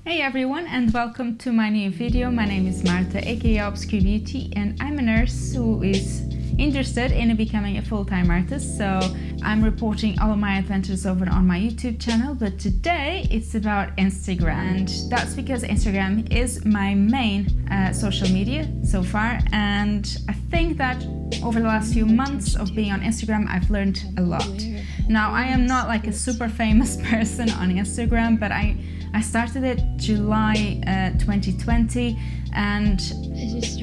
Hey everyone, and welcome to my new video. My name is Marta, aka ObscureBeauty, and I'm a nurse who is interested in becoming a full-time artist. So I'm reporting all of my adventures over on my YouTube channel, but today it's about Instagram, and that's because Instagram is my main social media so far, and I think that over the last few months of being on Instagram I've learned a lot. Now I am not like a super famous person on Instagram, but I started it July 2020, and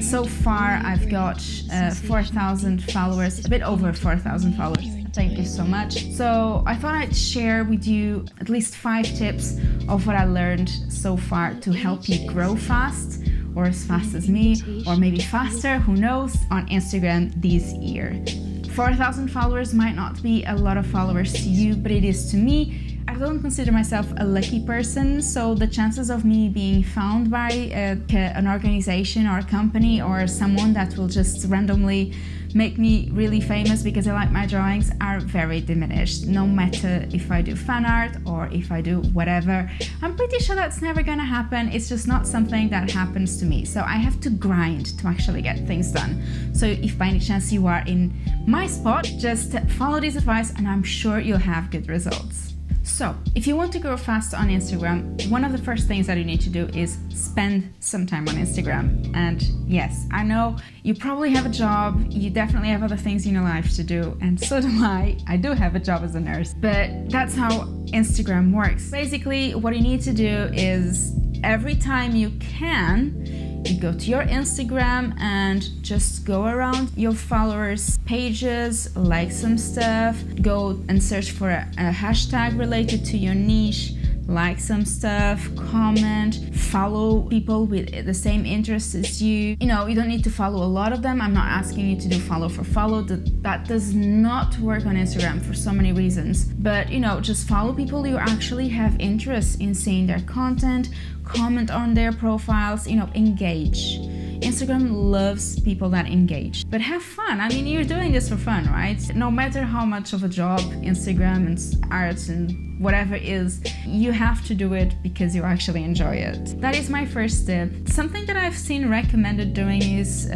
so far I've got 4,000 followers, a bit over 4,000 followers. Thank you so much. So I thought I'd share with you at least 5 tips of what I learned so far to help you grow fast, or as fast as me, or maybe faster, who knows, on Instagram this year. 4,000 followers might not be a lot of followers to you, but it is to me. I don't consider myself a lucky person, so the chances of me being found by an organization or a company or someone that will just randomly make me really famous because they like my drawings are very diminished. No matter if I do fan art or if I do whatever, I'm pretty sure that's never gonna happen. It's just not something that happens to me. So I have to grind to actually get things done. So if by any chance you are in my spot, just follow this advice and I'm sure you'll have good results. So, if you want to grow fast on Instagram, one of the first things that you need to do is spend some time on Instagram. And yes, I know you probably have a job, you definitely have other things in your life to do, and so do I. I do have a job as a nurse, but that's how Instagram works. Basically, what you need to do is every time you can, you go to your Instagram and just go around your followers' pages, like some stuff, go and search for a hashtag related to your niche, like some stuff, comment, follow people with the same interests as you. You know, you don't need to follow a lot of them. I'm not asking you to do follow for follow. That does not work on Instagram for so many reasons. But, you know, just follow people you actually have interest in seeing their content, comment on their profiles, you know, engage. Instagram loves people that engage, but have fun. I mean, you're doing this for fun, right? No matter how much of a job Instagram and art and whatever is, you have to do it because you actually enjoy it. That is my first tip. Something that I've seen recommended doing is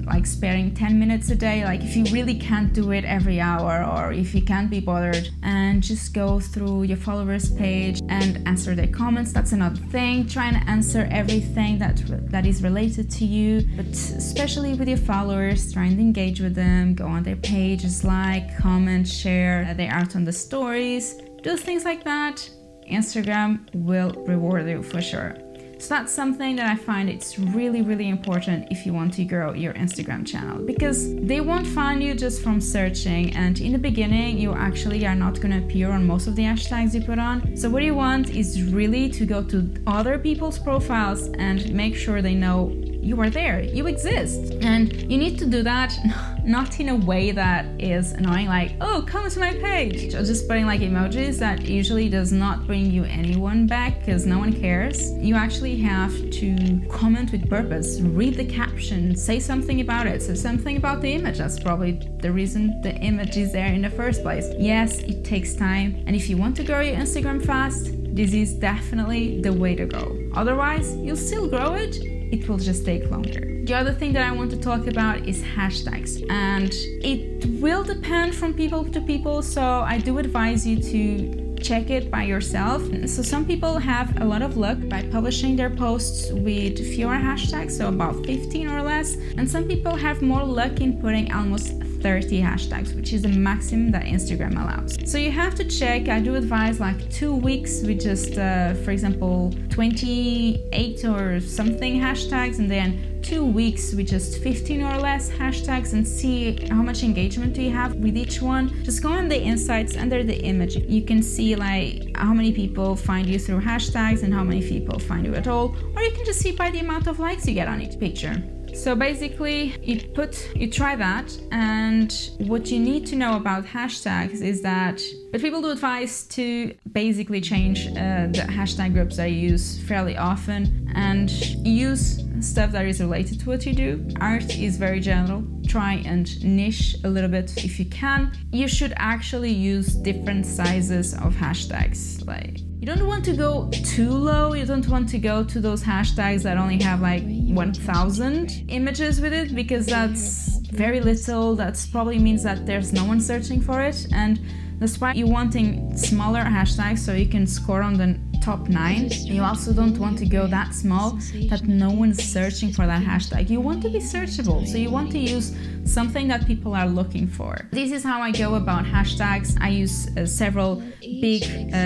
like sparing 10 minutes a day. Like if you really can't do it every hour, or if you can't be bothered, and just go through your followers page and answer their comments. That's another thing. Try and answer everything that is related to you, but especially with your followers, try and engage with them, go on their pages, like, comment, share their art on the stories. Do things like that. Instagram will reward you for sure. So that's something that I find it's really, really important if you want to grow your Instagram channel, because they won't find you just from searching, and in the beginning you actually are not going to appear on most of the hashtags you put on. So what you want is really to go to other people's profiles and make sure they know you are there, you exist. And you need to do that not in a way that is annoying, like, oh, come to my page, or just putting like emojis. That usually does not bring you anyone back because no one cares. You actually have to comment with purpose, read the caption, say something about it, say something about the image. That's probably the reason the image is there in the first place. Yes, it takes time, and if you want to grow your Instagram fast, this is definitely the way to go. Otherwise, you'll still grow it, it will just take longer. The other thing that I want to talk about is hashtags, and it will depend from people to people, so I do advise you to check it by yourself. So some people have a lot of luck by publishing their posts with fewer hashtags, so about 15 or less, and some people have more luck in putting almost 30 hashtags, which is the maximum that Instagram allows. So you have to check. I do advise like 2 weeks with just, for example, 28 or something hashtags, and then 2 weeks with just 15 or less hashtags, and see how much engagement do you have with each one. Just go on the insights under the image. You can see like how many people find you through hashtags and how many people find you at all, or you can just see by the amount of likes you get on each picture. So basically, you try that, and what you need to know about hashtags is that, but people do advise to basically change the hashtag groups I use fairly often, and use stuff that is related to what you do. Art is very general. Try and niche a little bit if you can. You should actually use different sizes of hashtags. Like, you don't want to go too low. You don't want to go to those hashtags that only have like 1,000 images with it, because that's very little. That probably means that there's no one searching for it, and that's why you're wanting smaller hashtags so you can score on the top 9. You also don't want to go that small that no one's searching for that hashtag. You want to be searchable, so you want to use something that people are looking for. This is how I go about hashtags. I use several big,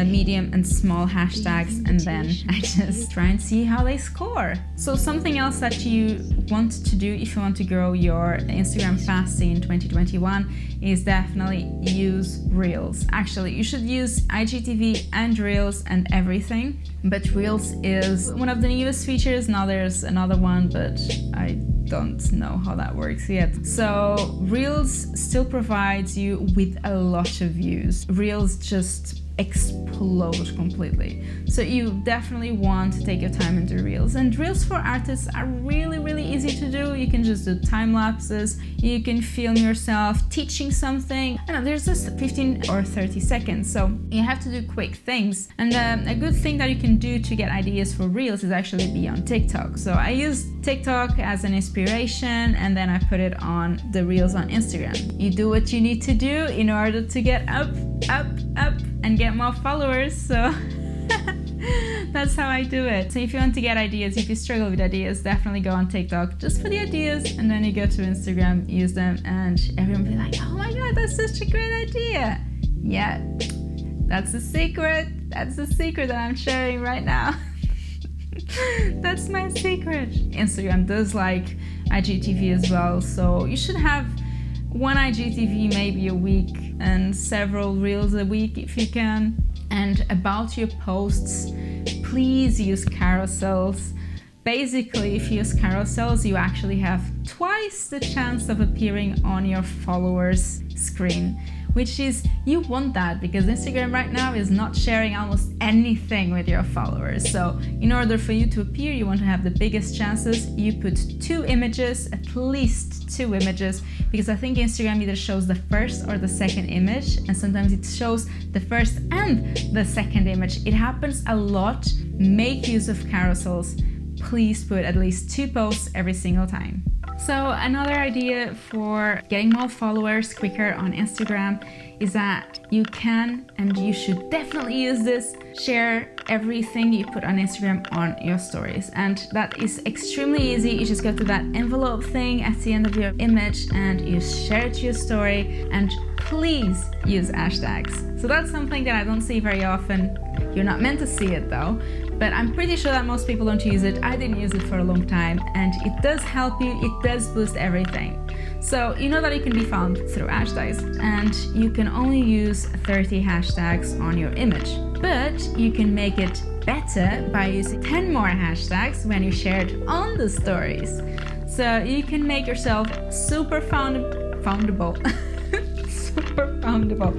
medium and small hashtags, and then I just try and see how they score. So something else that you want to do if you want to grow your Instagram fast in 2021 is definitely use Reels. Actually, you should use IGTV and Reels and everything, but Reels is one of the newest features. Now there's another one, but I don't know how that works yet. So Reels still provides you with a lot of views. Reels just explode completely. So you definitely want to take your time and do Reels. And Reels for artists are really easy to do. You can just do time lapses. You can film yourself teaching something. I know, there's just 15 or 30 seconds. So you have to do quick things. And a good thing that you can do to get ideas for Reels is actually be on TikTok. So I use TikTok as an inspiration, and then I put it on the Reels on Instagram. You do what you need to do in order to get up and get more followers. So that's how I do it. So if you want to get ideas, if you struggle with ideas, definitely go on TikTok just for the ideas, and then you go to Instagram, use them, and everyone will be like, oh my god, that's such a great idea. Yeah, that's the secret. That's the secret that I'm sharing right now. That's my secret. Instagram does like IGTV as well, so you should have one IGTV maybe a week and several Reels a week if you can. And about your posts, please use carousels. Basically, if you use carousels, you actually have twice the chance of appearing on your followers' screen, which is, you want that because Instagram right now is not sharing almost anything with your followers. So in order for you to appear, you want to have the biggest chances. You put 2 images, at least 2 images, because I think Instagram either shows the first or the second image, and sometimes it shows the first and the second image. It happens a lot. Make use of carousels. Please put at least 2 posts every single time. So another idea for getting more followers quicker on Instagram is that you can, and you should definitely use this, share everything you put on Instagram on your stories. And that is extremely easy. You just go to that envelope thing at the end of your image and you share it to your story, and please use hashtags. So that's something that I don't see very often. You're not meant to see it though, but I'm pretty sure that most people don't use it. I didn't use it for a long time, and it does help you. It does boost everything. So you know that you can be found through hashtags, and you can only use 30 hashtags on your image, but you can make it better by using 10 more hashtags when you share it on the stories. So you can make yourself super foundable. Super foundable.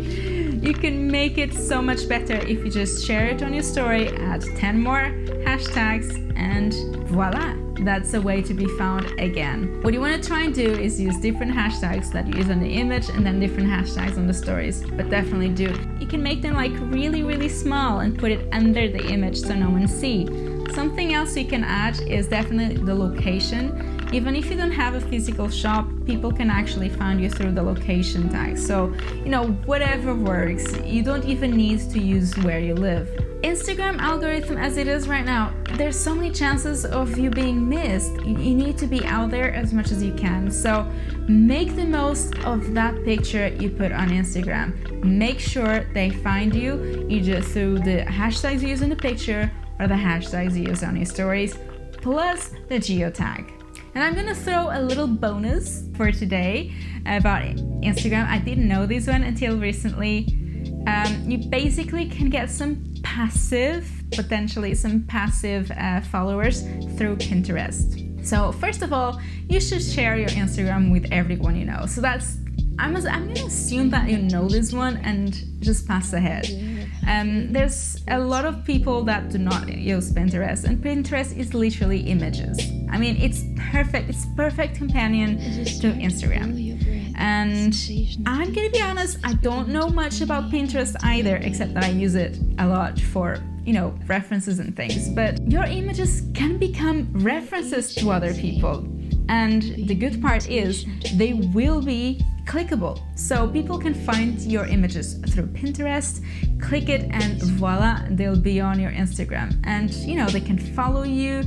You can make it so much better if you just share it on your story, add 10 more hashtags, and voila, that's a way to be found again. What you want to try and do is use different hashtags that you use on the image and then different hashtags on the stories, but definitely do. You can make them like really small and put it under the image so no one sees. Something else you can add is definitely the location. Even if you don't have a physical shop, people can actually find you through the location tag. So, you know, whatever works. You don't even need to use where you live. Instagram algorithm as it is right now, there's so many chances of you being missed. You need to be out there as much as you can. So make the most of that picture you put on Instagram. Make sure they find you either through the hashtags you use in the picture or the hashtags you use on your stories, plus the geotag. And I'm gonna throw a little bonus for today about Instagram. I didn't know this one until recently. You basically can get some potentially some passive followers through Pinterest. So first of all, you should share your Instagram with everyone you know. So I'm gonna assume that you know this one and just pass ahead. There's a lot of people that do not use Pinterest, and Pinterest is literally images. I mean, it's perfect companion to Instagram. And I'm gonna be honest, I don't know much about Pinterest either, except that I use it a lot for, you know, references and things. But your images can become references to other people. And the good part is they will be clickable. So people can find your images through Pinterest, click it, and voila, they'll be on your Instagram. And, you know, they can follow you.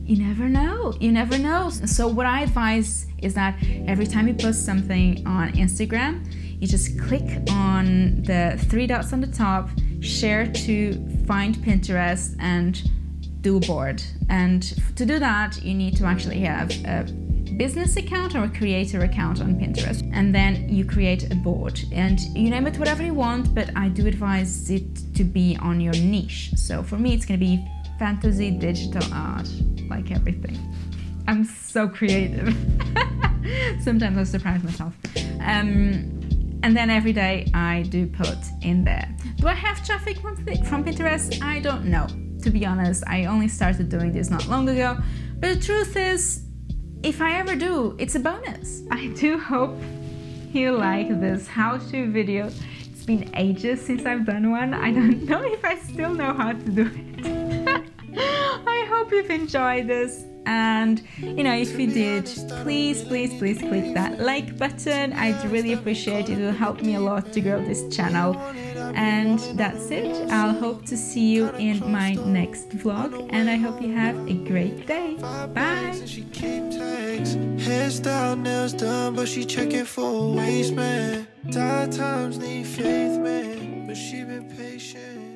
You never know. You never know. So what I advise is that every time you post something on Instagram, you just click on the 3 dots on the top, share to find Pinterest, and do a board. And to do that, you need to actually have a business account or a creator account on Pinterest. And then you create a board and you name it whatever you want, but I do advise it to be on your niche. So for me, it's going to be fantasy digital art, like everything. I'm so creative. Sometimes I surprise myself. And then every day I do put in there. Do I have traffic from Pinterest? I don't know. To be honest, I only started doing this not long ago. But the truth is, if I ever do, it's a bonus. I do hope you like this how-to video. It's been ages since I've done one. I don't know if I still know how to do it. I hope you've enjoyed this. And, you know, if you did, please click that like button. I'd really appreciate it. It will help me a lot to grow this channel. And that's it. I'll hope to see you in my next vlog, and I hope you have a great day. Bye. Hairstyle, nails done, but she checking for a waist, man. Tired times need faith, man, but she been patient.